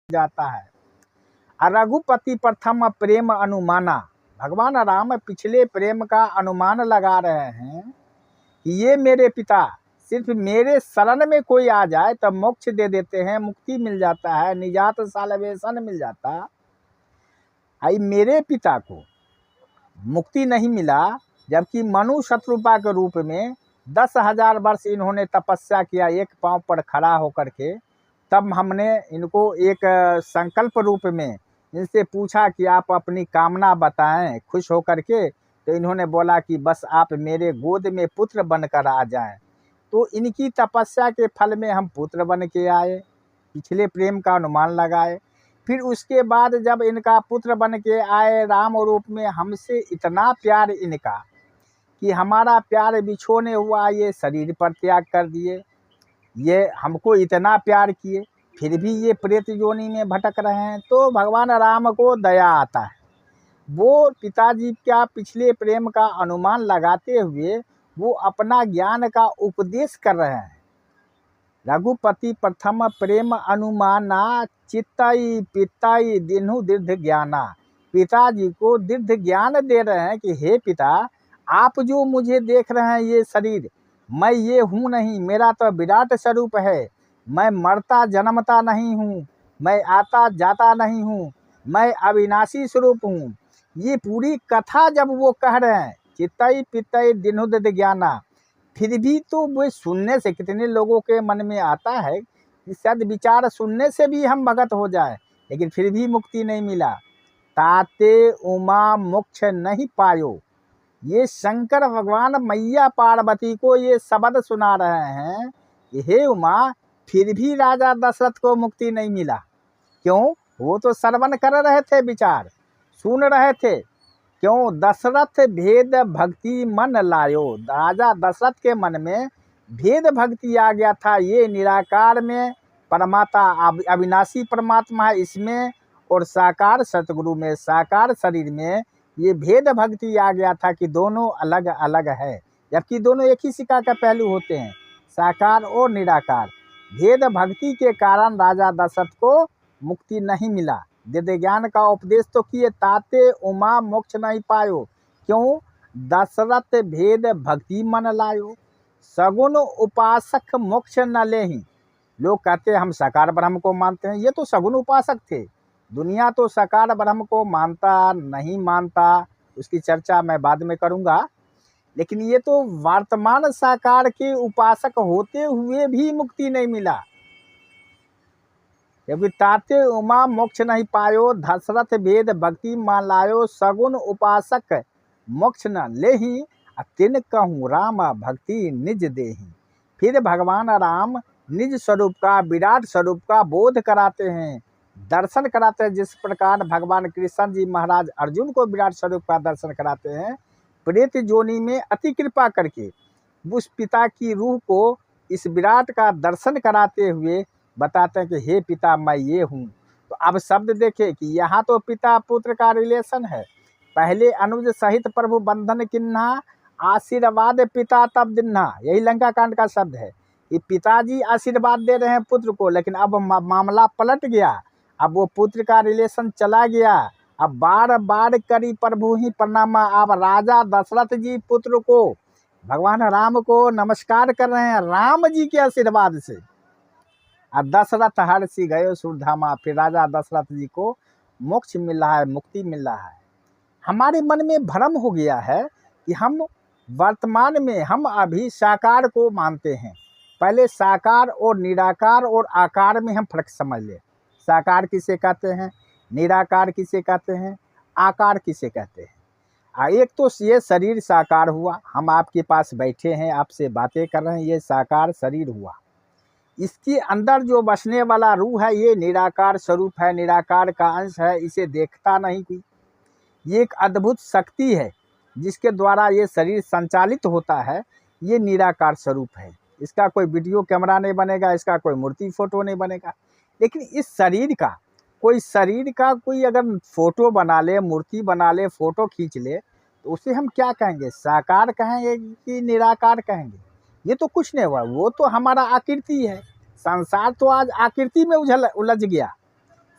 जाता है। रघुपति प्रथम प्रेम अनुमाना, भगवान राम पिछले प्रेम का अनुमान लगा रहे हैं कि ये मेरे पिता सिर्फ मेरे शरण में कोई आ जाए तब मोक्ष दे देते हैं, मुक्ति मिल जाता है, निजात साल्वेशन मिल जाता। आई मेरे पिता को मुक्ति नहीं मिला, जबकि मनु शत्रुपा के रूप में 10,000 वर्ष इन्होंने तपस्या किया एक पांव पर खड़ा होकर के। तब हमने इनको एक संकल्प रूप में इनसे पूछा कि आप अपनी कामना बताएं खुश होकर के, तो इन्होंने बोला कि बस आप मेरे गोद में पुत्र बनकर आ जाएं। तो इनकी तपस्या के फल में हम पुत्र बन के आए, पिछले प्रेम का अनुमान लगाए। फिर उसके बाद जब इनका पुत्र बन के आए राम रूप में, हमसे इतना प्यार इनका कि हमारा प्यार बिछोने हुआ, ये शरीर पर त्याग कर दिए। ये हमको इतना प्यार किए, फिर भी ये प्रेत योनि में भटक रहे हैं। तो भगवान राम को दया आता है, वो पिताजी का पिछले प्रेम का अनुमान लगाते हुए वो अपना ज्ञान का उपदेश कर रहे हैं। रघुपति प्रथम प्रेम अनुमाना चित्तई पिताई दिन्हु दीर्घ ज्ञाना, पिताजी को दीर्घ ज्ञान दे रहे हैं कि हे पिता, आप जो मुझे देख रहे हैं ये शरीर, मैं ये हूँ नहीं, मेरा तो विराट स्वरूप है। मैं मरता जन्मता नहीं हूँ, मैं आता जाता नहीं हूँ, मैं अविनाशी स्वरूप हूँ। ये पूरी कथा जब वो कह रहे हैं चित्तई पितई दिन्हु दीर्घ ज्ञाना, फिर भी तो वो सुनने से कितने लोगों के मन में आता है कि सद विचार सुनने से भी हम भगत हो जाए, लेकिन फिर भी मुक्ति नहीं मिला। ताते उमा मोक्ष नहीं पायो, ये शंकर भगवान मैया पार्वती को ये शब्द सुना रहे हैं कि हे उमा, फिर भी राजा दशरथ को मुक्ति नहीं मिला। क्यों? वो तो श्रवण कर रहे थे, विचार सुन रहे थे। क्यों? दशरथ भेद भक्ति मन लायो, राजा दशरथ के मन में भेद भक्ति आ गया था। ये निराकार में परमात्मा अविनाशी परमात्मा है इसमें, और साकार सतगुरु में साकार शरीर में ये भेद भक्ति आ गया था कि दोनों अलग अलग है, जबकि दोनों एक ही सिक्का का पहलू होते हैं, साकार और निराकार। भेद भक्ति के कारण राजा दशरथ को मुक्ति नहीं मिला। दीर्घ ज्ञान का उपदेश तो किए, ताते उमा मोक्ष नहीं पायो। क्यों? दशरथ भेद भक्ति मन लायो, सगुन उपासक मोक्ष न लेहि। लोग कहते हैं हम साकार ब्रह्म को मानते हैं, ये तो सगुन उपासक थे। दुनिया तो साकार ब्रह्म को मानता नहीं मानता, उसकी चर्चा मैं बाद में करूंगा। लेकिन ये तो वर्तमान साकार के उपासक होते हुए भी मुक्ति नहीं मिला, क्योंकि ताते उमा मोक्ष नहीं पायो, दशरथ भेद भक्ति मान लायो, सगुन उपासक मोक्ष न लेहि, तिन कहूँ राम भक्ति निज देहि। फिर भगवान राम निज स्वरूप का, विराट स्वरूप का बोध कराते हैं, दर्शन कराते हैं। जिस प्रकार भगवान कृष्ण जी महाराज अर्जुन को विराट स्वरूप का दर्शन कराते हैं, प्रेत जोनि में अति कृपा करके उस पिता की रूह को इस विराट का दर्शन कराते हुए बताते हैं कि हे पिता मैं ये हूँ। तो अब शब्द देखे कि यहाँ तो पिता पुत्र का रिलेशन है। पहले अनुज सहित प्रभु बंधन किन्हा, आशीर्वाद पिता तब दिन्हा, यही लंका कांड का शब्द है। ये पिताजी आशीर्वाद दे रहे हैं पुत्र को, लेकिन अब मामला पलट गया, अब वो पुत्र का रिलेशन चला गया। अब बार बार करी प्रभु ही प्रणामा, अब राजा दशरथ जी पुत्र को, भगवान राम को नमस्कार कर रहे हैं राम जी के आशीर्वाद से। अब दशरथ हर्षि गयो सुरधामा, फिर राजा दशरथ जी को मोक्ष मिल रहा है, मुक्ति मिल रहा है। हमारे मन में भ्रम हो गया है कि हम वर्तमान में हम अभी साकार को मानते हैं। पहले साकार और निराकार और आकार में हम फर्क समझ ले। साकार किसे कहते हैं, निराकार किसे कहते हैं, आकार किसे कहते हैं। एक तो ये शरीर साकार हुआ, हम आपके पास बैठे हैं, आपसे बातें कर रहे हैं, ये साकार शरीर हुआ। इसके अंदर जो बसने वाला रूह है ये निराकार स्वरूप है, निराकार का अंश है, इसे देखता नहीं कोई। ये एक अद्भुत शक्ति है जिसके द्वारा ये शरीर संचालित होता है, ये निराकार स्वरूप है। इसका कोई वीडियो कैमरा नहीं बनेगा, इसका कोई मूर्ति फोटो नहीं बनेगा। लेकिन इस शरीर का कोई अगर फोटो बना ले, मूर्ति बना ले, फोटो खींच ले, तो उसे हम क्या कहेंगे, साकार कहेंगे कि निराकार कहेंगे? ये तो कुछ नहीं हुआ, वो तो हमारा आकृति है। संसार तो आज आकृति में उलझ गया।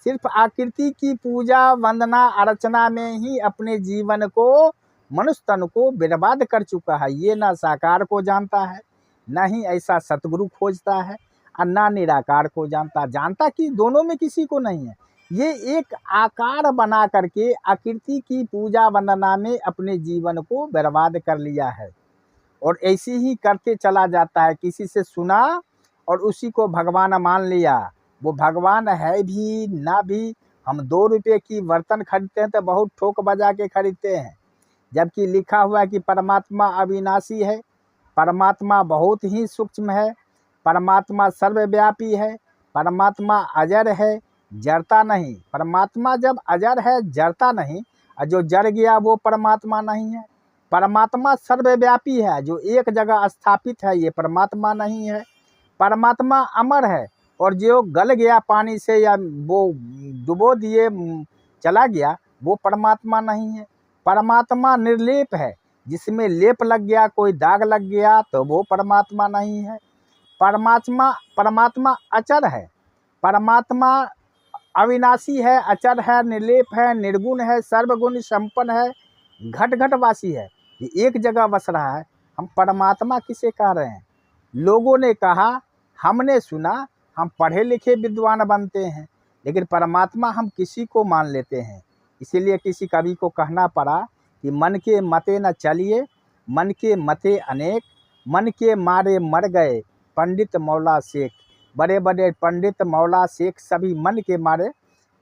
सिर्फ आकृति की पूजा वंदना अर्चना में ही अपने जीवन को, मनुष्य तन को बर्बाद कर चुका है। ये ना साकार को जानता है, ना ही ऐसा सतगुरु खोजता है, और ना निराकार को जानता कि दोनों में किसी को नहीं है। ये एक आकार बना करके आकृति की पूजा वंदना में अपने जीवन को बर्बाद कर लिया है, और ऐसे ही करते चला जाता है। किसी से सुना और उसी को भगवान मान लिया। वो भगवान है भी ना भी। हम 2 रुपये की बर्तन खरीदते हैं तो बहुत ठोक बजा के खरीदते हैं, जबकि लिखा हुआ है कि परमात्मा अविनाशी है, परमात्मा बहुत ही सूक्ष्म है, परमात्मा सर्वव्यापी है, परमात्मा अजर है, जड़ता नहीं। परमात्मा जब अजर है, जड़ता नहीं, और जो जड़ गया वो परमात्मा नहीं है। परमात्मा सर्वव्यापी है, जो एक जगह स्थापित है, ये परमात्मा नहीं है। परमात्मा अमर है, और जो गल गया पानी से या वो डुबो दिए चला गया, वो परमात्मा नहीं है। परमात्मा निर्लेप है, जिसमें लेप लग गया, कोई दाग लग गया, तो वो परमात्मा नहीं है। परमात्मा अचर है, परमात्मा अविनाशी है, अचर है, निर्लेप है, निर्गुण है, सर्वगुण संपन्न है, घट घटवासी है। ये एक जगह बस रहा है। हम परमात्मा किसे कह रहे हैं? लोगों ने कहा, हमने सुना, हम पढ़े लिखे विद्वान बनते हैं, लेकिन परमात्मा हम किसी को मान लेते हैं। इसीलिए किसी कवि को कहना पड़ा कि मन के मते न चलिए, मन के मते अनेक, मन के मारे मर गए पंडित मौला शेख। बड़े बड़े पंडित मौला शेख सभी मन के मारे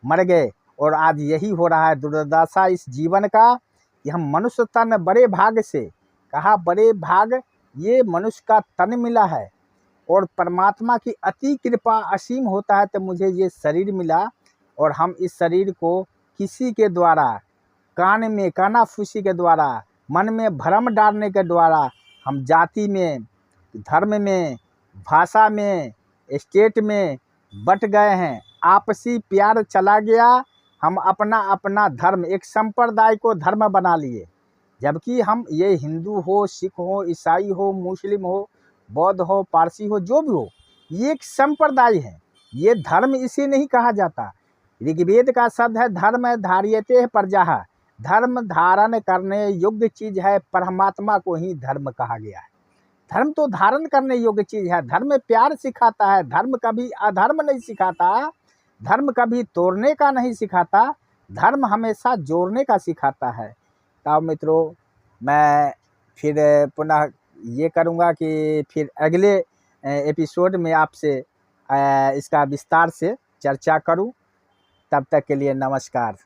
मर गए, और आज यही हो रहा है दुर्दशा इस जीवन का कि हम मनुष्य तन बड़े भाग से, कहा बड़े भाग ये मनुष्य का तन मिला है, और परमात्मा की अति कृपा असीम होता है तो मुझे ये शरीर मिला, और हम इस शरीर को किसी के द्वारा, कान में कानाफूसी के द्वारा, मन में भ्रम डालने के द्वारा हम जाति में, धर्म में, भाषा में, स्टेट में बट गए हैं। आपसी प्यार चला गया, हम अपना अपना धर्म, एक संप्रदाय को धर्म बना लिए, जबकि हम ये हिंदू हो, सिख हो, ईसाई हो, मुस्लिम हो, बौद्ध हो, पारसी हो, जो भी हो, ये एक संप्रदाय है। ये धर्म इसे नहीं कहा जाता। ऋग्वेद का शब्द है धर्म धार्यते प्रजाः। धर्म धारण करने योग्य चीज है, परमात्मा को ही धर्म कहा गया है। धर्म तो धारण करने योग्य चीज है। धर्म प्यार सिखाता है, धर्म कभी अधर्म नहीं सिखाता, धर्म कभी तोड़ने का नहीं सिखाता, धर्म हमेशा जोड़ने का सिखाता है। तो मित्रों, मैं फिर पुनः ये करूँगा कि फिर अगले एपिसोड में आपसे इसका विस्तार से चर्चा करूँ। तब तक के लिए नमस्कार।